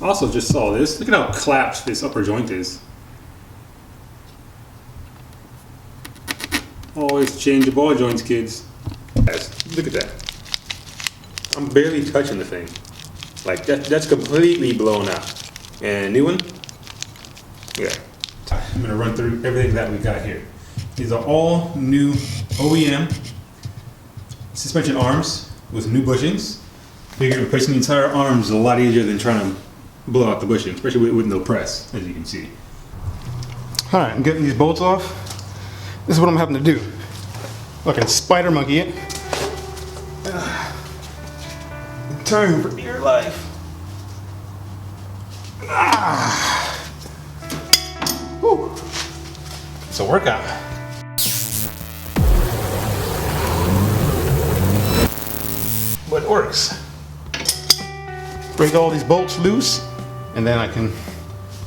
Also just saw this. Look at how collapsed this upper joint is. Always change your ball joints, kids. Guys, look at that. I'm barely touching the thing. Like that's completely blown out. And a new one? Yeah. I'm gonna run through everything that we got here. These are all new OEM suspension arms with new bushings. Figure replacing the entire arms is a lot easier than trying to blow out the bushing, especially with no press, as you can see. Alright, I'm getting these bolts off. This is what I'm having to do. Fucking spider monkey it. Turn for dear life. Whew. It's a workout. But it works. Break all these bolts loose, and then I can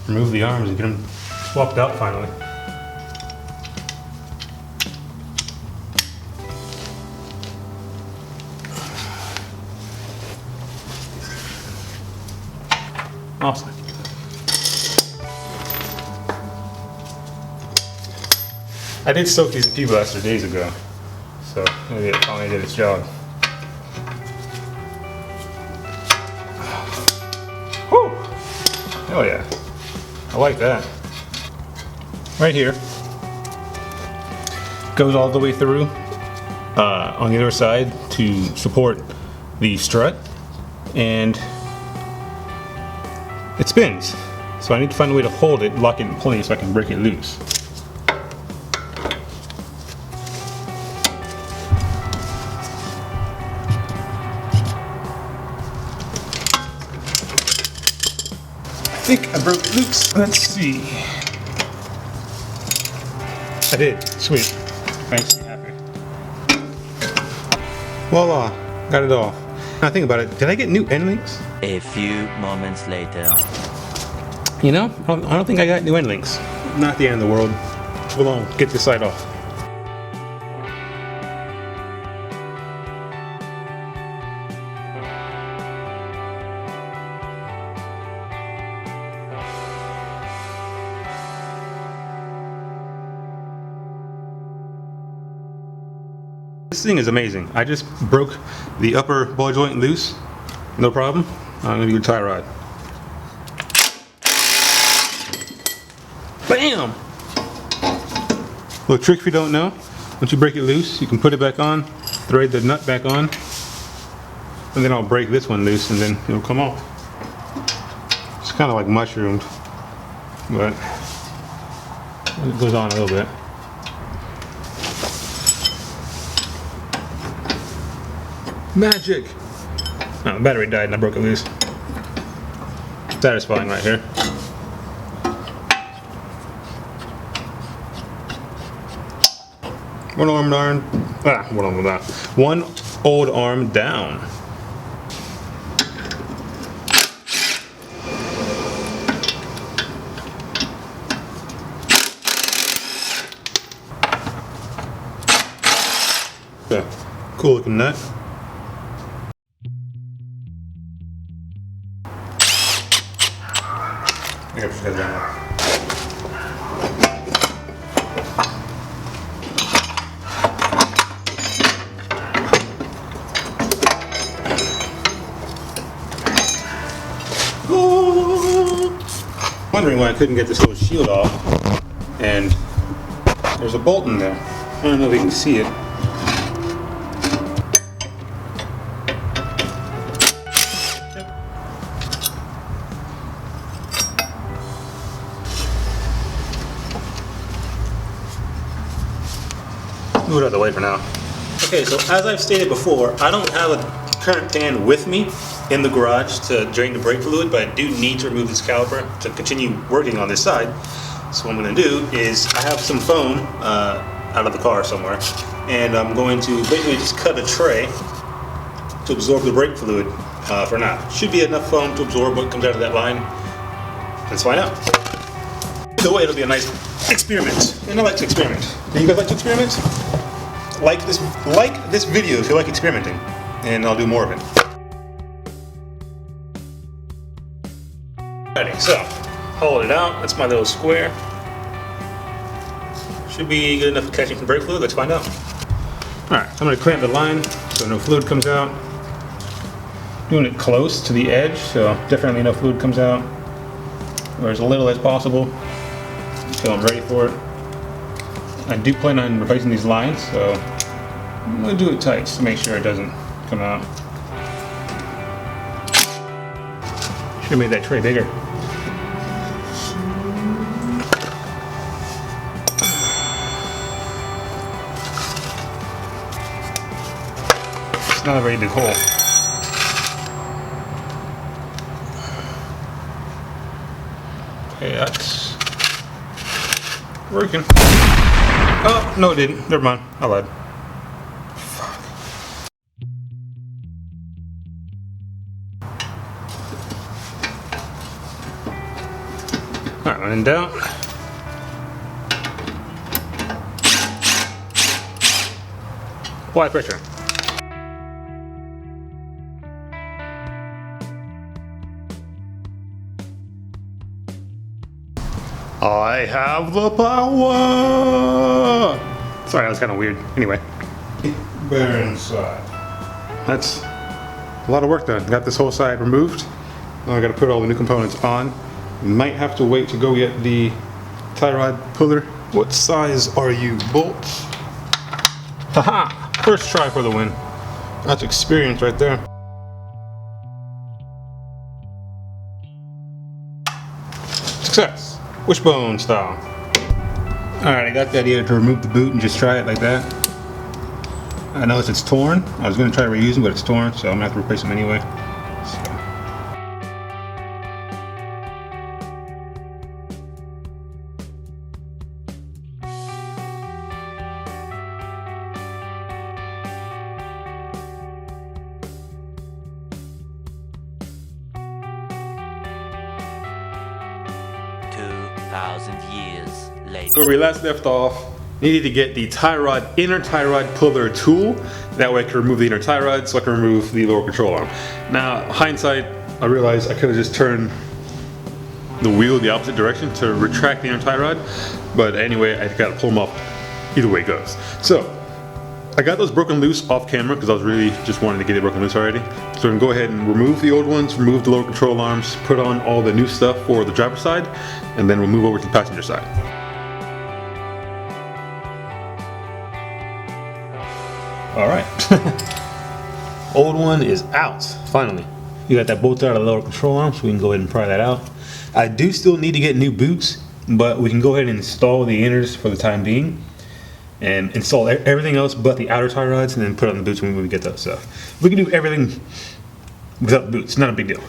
remove the arms and get them swapped out finally. Awesome. I did soak these in pea blaster days ago, so maybe it finally did its job. Whew! Hell yeah. I like that. Right here. Goes all the way through on the other side to support the strut, and it spins. So I need to find a way to hold it, lock it in place so I can break it loose. I think I broke it loose. Let's see. I did. Sweet. Makes me happy. Voila. Got it all. Now think about it. Did I get new end links? A few moments later. You know, I don't think I got new end links. Not the end of the world. Hold on. Get this side off. This thing is amazing. I just broke the upper ball joint loose, no problem. I'm gonna do a tie rod. Bam! Little trick if you don't know. Once you break it loose, you can put it back on, thread the nut back on, and then I'll break this one loose and then it'll come off. It's kind of like mushroomed, but it goes on a little bit. Magic! Oh, the battery died and I broke it loose. Satisfying right here. One old arm down. Yeah, cool looking nut. I got this down. Wondering why I couldn't get this little shield off, and there's a bolt in there. I don't know if you can see it. Move it out of the way for now. Okay, so as I've stated before, I don't have a current pan with me in the garage to drain the brake fluid, but I do need to remove this caliper to continue working on this side. So what I'm going to do is I have some foam out of the car somewhere, and I'm going to basically just cut a tray to absorb the brake fluid for now. Should be enough foam to absorb what comes out of that line. Let's find out. Either way, it'll be a nice experiment, and I like to experiment. Do you guys like to experiment? Like this video if you like experimenting, and I'll do more of it. Alrighty, so hold it out. That's my little square. Should be good enough for catching some brake fluid. Let's find out. Alright, I'm going to clamp the line so no fluid comes out. Doing it close to the edge, so definitely no fluid comes out. Or as little as possible until I'm ready for it. I do plan on replacing these lines, so I'm going to do it tight just to make sure it doesn't come out. Should have made that tray bigger. It's not a very big hole. Okay, that's working. Oh, no it didn't. Never mind. I lied. Fuck. Alright, running down. Apply pressure. I have the power! Sorry, that was kind of weird. Anyway. Bear inside. That's a lot of work done. Got this whole side removed. Now I got to put all the new components on. Might have to wait to go get the tie rod puller. What size are you, bolts? Haha! First try for the win. That's experience right there. Success! Wishbone style. Alright, I got the idea to remove the boot and just try it like that. I noticed it's torn. I was going to try to reuse them, but it's torn, so I'm going to have to replace them anyway. Years later. Where we last left off, needed to get the tie rod, inner tie rod puller tool. That way I can remove the inner tie rod so I can remove the lower control arm. Now, hindsight, I realized I could have just turned the wheel the opposite direction to retract the inner tie rod. But anyway, I gotta pull them off either way it goes. So, I got those broken loose off camera because I was really just wanting to get it broken loose already. So I'm going to go ahead and remove the old ones, remove the lower control arms, put on all the new stuff for the driver's side, and then we'll move over to the passenger side. Alright. Old one is out, finally. You got that bolted out of the lower control arm, so we can go ahead and pry that out. I do still need to get new boots, but we can go ahead and install the inners for the time being. And install everything else but the outer tie rods, and then put on the boots when we get that stuff. We can do everything without the boots, not a big deal.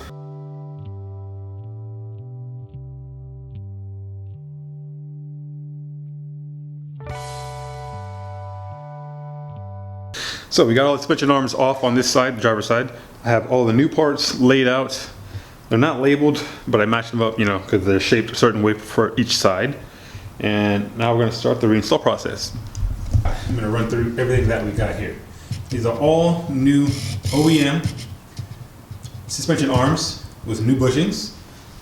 So we got all the suspension arms off on this side, the driver's side. I have all the new parts laid out. They're not labeled, but I matched them up, you know, because they're shaped a certain way for each side. And now we're going to start the reinstall process. I'm going to run through everything that we got here. These are all new OEM suspension arms with new bushings.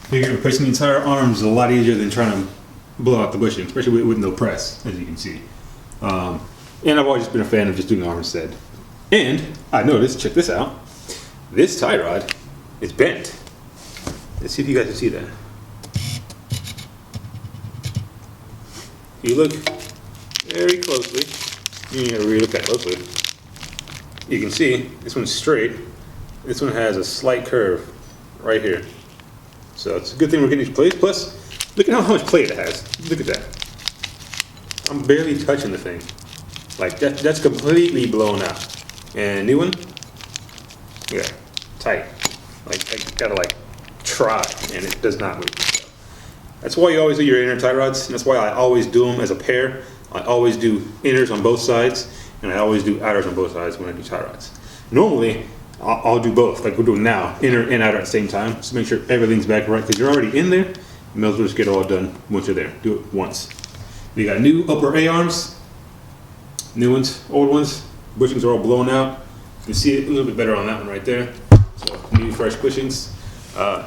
Figure replacing the entire arms is a lot easier than trying to blow out the bushing, especially with no press, as you can see. And I've always been a fan of just doing the arm instead. And I noticed, check this out, this tie rod is bent. Let's see if you guys can see that. If you look very closely, you gotta really look at it closely, you can see this one's straight, this one has a slight curve right here. So it's a good thing we're getting these plates. Plus, look at how much plate it has. Look at that. I'm barely touching the thing. Like that's completely blown out. And new one, yeah, tight. Like I gotta like try, and it does not move. That's why you always do your inner tie rods. And that's why I always do them as a pair. I always do inners on both sides, and I always do outers on both sides when I do tie rods. Normally, I'll do both, like we're doing now, inner and outer at the same time, just to make sure everything's back right, because you're already in there. You may as well just get it all done once you're there. Do it once. We got new upper A-arms, new ones, old ones. Bushings are all blown out. You can see it a little bit better on that one right there. So new fresh bushings.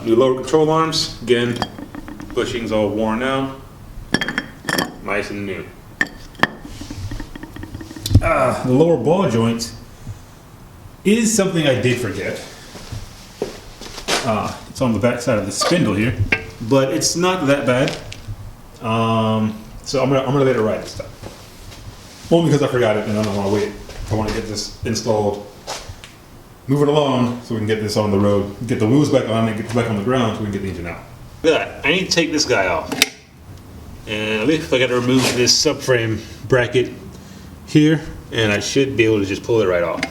New lower control arms. Again, bushings all worn out. Nice and new. The lower ball joint is something I did forget. It's on the back side of the spindle here, but it's not that bad. So I'm gonna let it ride this time. Only because I forgot it and I don't want to wait. I want to get this installed, move it along so we can get this on the road, get the wheels back on and get it back on the ground so we can get the engine out. Look at that. I need to take this guy off. And I believe I got to remove this subframe bracket here, and I should be able to just pull it right off.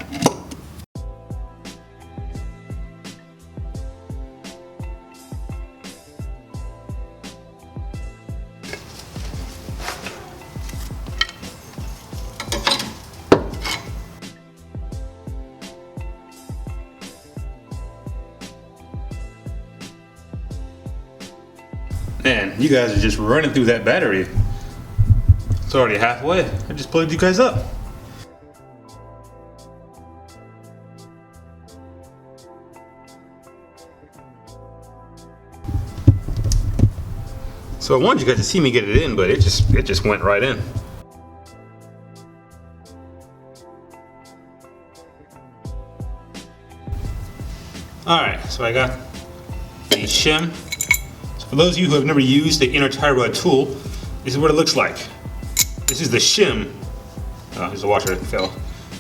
Man, you guys are just running through that battery. It's already halfway. I just plugged you guys up. So I wanted you guys to see me get it in, but it just went right in. Alright, so I got the shim. For those of you who have never used the inner tie rod tool, this is what it looks like. This is the shim. Oh, there's a washer that fell.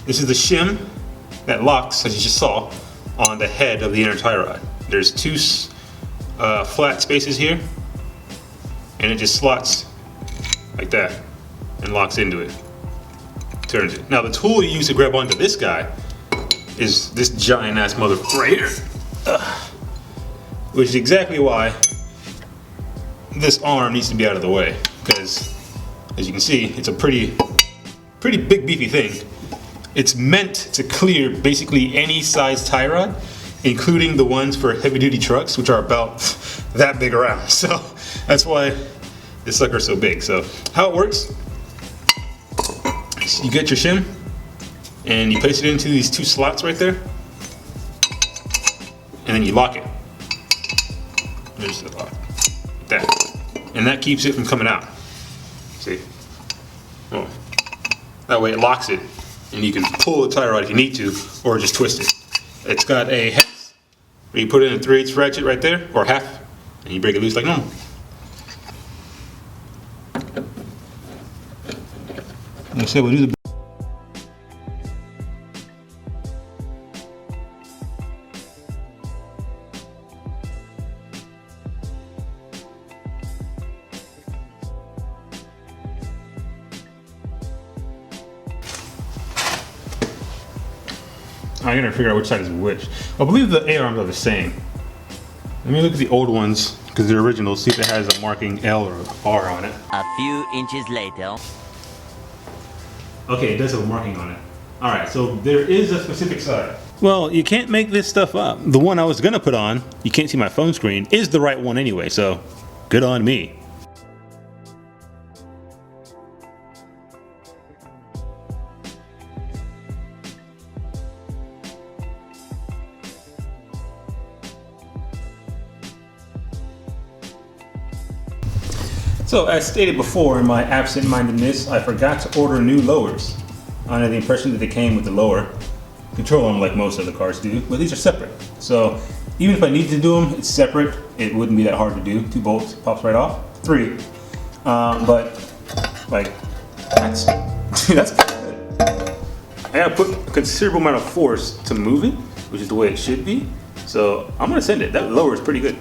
This is the shim that locks, as you just saw, on the head of the inner tie rod. There's two flat spaces here, and it just slots like that and locks into it. Turns it. Now the tool you use to grab onto this guy is this giant ass mother right here. Which is exactly why this arm needs to be out of the way, because as you can see, it's a pretty big beefy thing. It's meant to clear basically any size tie rod, including the ones for heavy duty trucks, which are about that big around. So that's why this sucker's so big. So how it works, you get your shim and you place it into these two slots right there, and then you lock it. There's the lock. Like that. And that keeps it from coming out. See? Oh. That way it locks it, and you can pull the tie rod if you need to, or just twist it. It's got a hex where you put in a 3/8 ratchet right there, or half, and you break it loose like normal. Like I said, we'll do the I gotta figure out which side is which. I believe the A-arms are the same. Let me look at the old ones, because they're original, see if it has a marking L or R on it. A few inches later. Okay, it does have a marking on it. Alright, so there is a specific side. Well, you can't make this stuff up. The one I was gonna put on, you can't see my phone screen, is the right one anyway, so good on me. So, as stated before in my absent-mindedness, I forgot to order new lowers. Under the impression that they came with the lower control arm like most other cars do, but these are separate. So, even if I need to do them, it's separate. It wouldn't be that hard to do. 2 bolts, pops right off. 3. But, like, that's good. I gotta put a considerable amount of force to move it, which is the way it should be. So, I'm gonna send it. That lower is pretty good.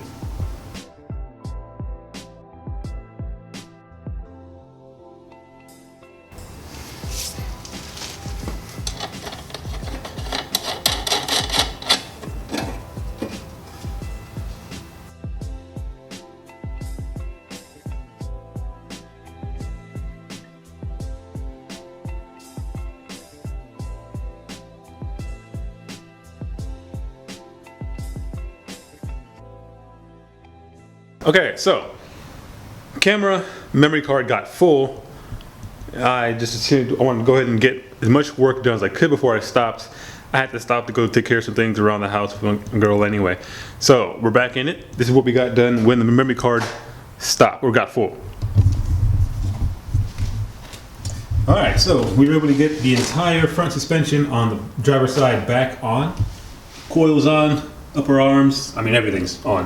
Okay, so camera memory card got full. I just assumed I wanted to go ahead and get as much work done as I could before I stopped. I I had to stop to go take care of some things around the house with a girl anyway. So we're back in it. This is what we got done when the memory card stopped or got full. All right, so we were able to get the entire front suspension on the driver's side back on. Coils on, upper arms, I mean everything's on.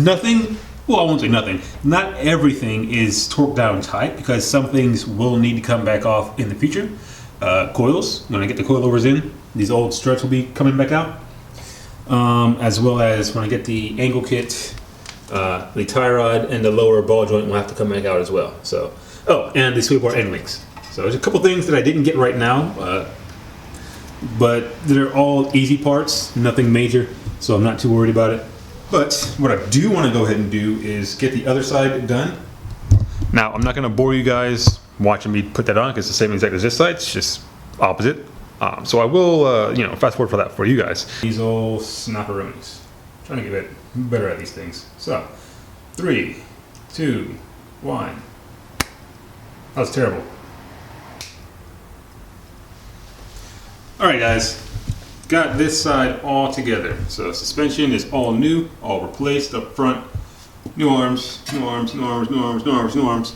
Nothing, well I won't say nothing, not everything is torqued down tight because some things will need to come back off in the future. Coils, when I get the coilovers in, these old struts will be coming back out. As well as when I get the angle kit, the tie rod and the lower ball joint will have to come back out as well. So, oh, and the sweep bar end links. So there's a couple things that I didn't get right now, but they're all easy parts, nothing major, so I'm not too worried about it. But what I do want to go ahead and do is get the other side done. Now, I'm not going to bore you guys watching me put that on because it's the same exact as this side, it's just opposite. So I will, you know, fast forward for that for you guys. These old snapperoonies. Trying to get better at these things. So, 3, 2, 1. That was terrible. Alright guys, got this side all together. So suspension is all new, all replaced up front. New arms, new arms, new arms, new arms, new arms, new arms.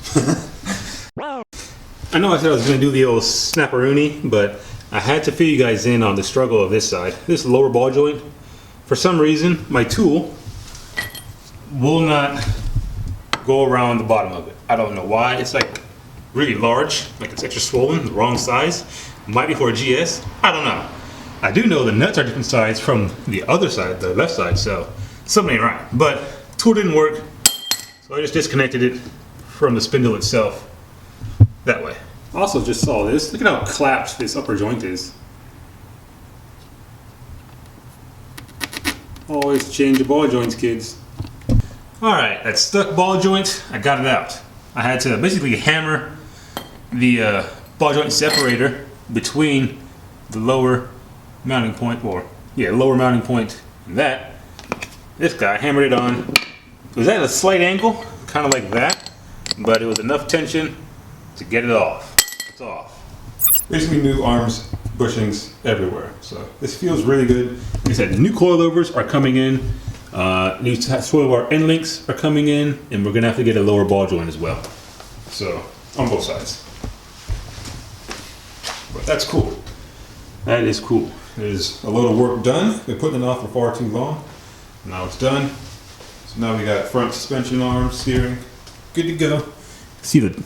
I know I said I was going to do the old snapperoonie, but I had to fill you guys in on the struggle of this side. This lower ball joint, for some reason, my tool will not go around the bottom of it. I don't know why. It's like really large, like it's extra swollen, the wrong size. Might be for a GS, I don't know. I do know the nuts are different size from the other side, the left side, so something ain't right. But tool didn't work, so I just disconnected it from the spindle itself that way. Also just saw this, look at how collapsed this upper joint is. Always change your ball joints, kids. Alright, that stuck ball joint, I got it out. I had to basically hammer the ball joint separator between the lower mounting point, lower mounting point and that. This guy hammered it on. It was at a slight angle, kind of like that, but it was enough tension to get it off. It's off. Basically new arms, bushings everywhere. So this feels really good. Like I said, new coilovers are coming in. New swivel bar end links are coming in, and we're gonna have to get a lower ball joint as well. So on both sides. But that's cool. That is cool. There's a lot of work done. Been putting it off for far too long. Now it's done. So now we got front suspension arms, steering, good to go. See the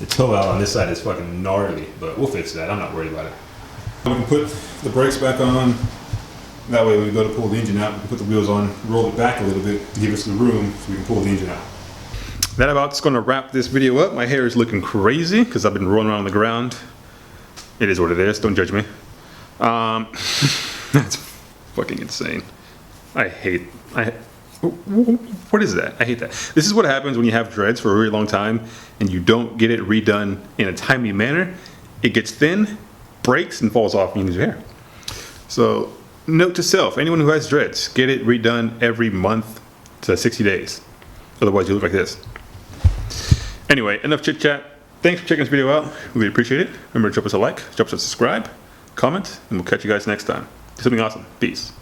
toe out on this side is fucking gnarly, but we'll fix that. I'm not worried about it. We can put the brakes back on. That way when we go to pull the engine out, we can put the wheels on, roll it back a little bit to give us the room so we can pull the engine out. That about's gonna wrap this video up. My hair is looking crazy because I've been rolling around on the ground. It is what it is, don't judge me. That's fucking insane. What is that? I hate that. This is what happens when you have dreads for a really long time and you don't get it redone in a timely manner. It gets thin, breaks, and falls off and you lose your hair. So, note to self, anyone who has dreads, get it redone every month to 60 days. Otherwise you look like this. Anyway, enough chit chat. Thanks for checking this video out. Really appreciate it. Remember to drop us a like, drop us a subscribe, comment, and we'll catch you guys next time. Do something awesome. Peace.